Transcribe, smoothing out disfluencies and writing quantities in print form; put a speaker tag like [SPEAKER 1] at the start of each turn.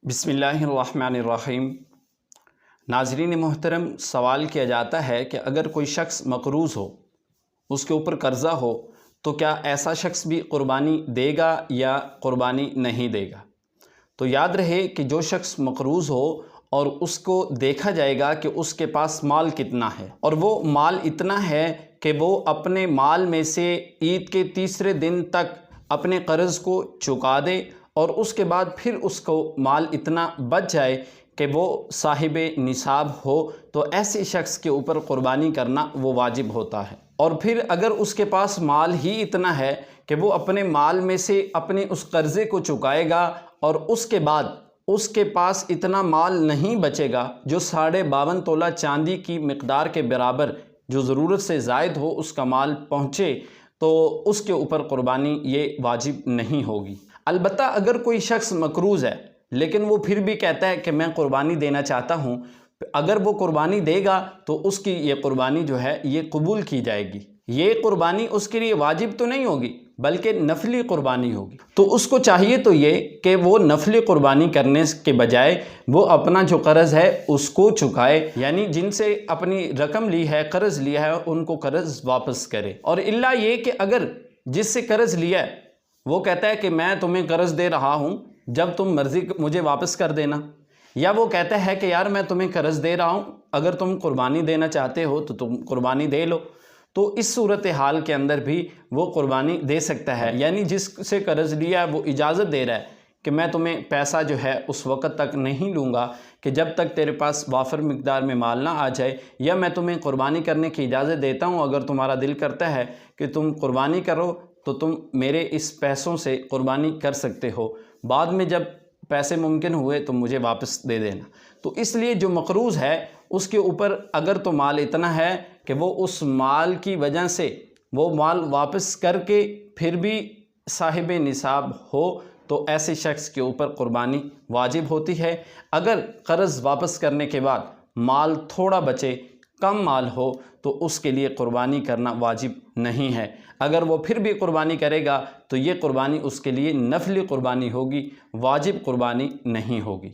[SPEAKER 1] بسم اللہ الرحمن الرحیم۔ ناظرین محترم، سوال کیا جاتا ہے کہ اگر کوئی شخص مقروض ہو، اس کے اوپر قرضہ ہو، تو کیا ایسا شخص بھی قربانی دے گا یا قربانی نہیں دے گا؟ تو یاد رہے کہ جو شخص مقروض ہو اور اس کو دیکھا جائے گا کہ اس کے پاس مال کتنا ہے، اور وہ مال اتنا ہے کہ وہ اپنے مال میں سے عید کے تیسرے دن تک اپنے قرض کو چکا دے، اور اس کے بعد پھر اس کو مال اتنا بچ جائے کہ وہ صاحب نصاب ہو، تو ایسے شخص کے اوپر قربانی کرنا وہ واجب ہوتا ہے۔ اور پھر اگر اس کے پاس مال ہی اتنا ہے کہ وہ اپنے مال میں سے اپنے اس قرضے کو چکائے گا، اور اس کے بعد اس کے پاس اتنا مال نہیں بچے گا جو 52.5 تولہ چاندی کی مقدار کے برابر، جو ضرورت سے زائد ہو اس کا مال پہنچے، تو اس کے اوپر قربانی یہ واجب نہیں ہوگی۔ البتہ اگر کوئی شخص مقروض ہے لیکن وہ پھر بھی کہتا ہے کہ میں قربانی دینا چاہتا ہوں، اگر وہ قربانی دے گا تو اس کی یہ قربانی جو ہے یہ قبول کی جائے گی۔ یہ قربانی اس کے لیے واجب تو نہیں ہوگی بلکہ نفلی قربانی ہوگی۔ تو اس کو چاہیے تو یہ کہ وہ نفلی قربانی کرنے کے بجائے وہ اپنا جو قرض ہے اس کو چکائے، یعنی جن سے اپنی رقم لی ہے، قرض لیا ہے، ان کو قرض واپس کرے۔ اور الا یہ کہ اگر جس سے قرض لیا ہے وہ کہتا ہے کہ میں تمہیں قرض دے رہا ہوں، جب تم مرضی مجھے واپس کر دینا، یا وہ کہتا ہے کہ یار میں تمہیں قرض دے رہا ہوں، اگر تم قربانی دینا چاہتے ہو تو تم قربانی دے لو، تو اس صورتحال کے اندر بھی وہ قربانی دے سکتا ہے۔ یعنی جس سے قرض لیا ہے وہ اجازت دے رہا ہے کہ میں تمہیں پیسہ جو ہے اس وقت تک نہیں لوں گا کہ جب تک تیرے پاس وافر مقدار میں مال نہ آ جائے، یا میں تمہیں قربانی کرنے کی اجازت دیتا ہوں، اگر تمہارا دل کرتا ہے کہ تم قربانی کرو تو تم میرے اس پیسوں سے قربانی کر سکتے ہو، بعد میں جب پیسے ممکن ہوئے تو مجھے واپس دے دینا۔ تو اس لیے جو مقروض ہے اس کے اوپر اگر تو مال اتنا ہے کہ وہ اس مال کی وجہ سے وہ مال واپس کر کے پھر بھی صاحب نصاب ہو، تو ایسے شخص کے اوپر قربانی واجب ہوتی ہے۔ اگر قرض واپس کرنے کے بعد مال تھوڑا بچے، کم مال ہو، تو اس کے لیے قربانی کرنا واجب نہیں ہے۔ اگر وہ پھر بھی قربانی کرے گا تو یہ قربانی اس کے لیے نفلی قربانی ہوگی، واجب قربانی نہیں ہوگی۔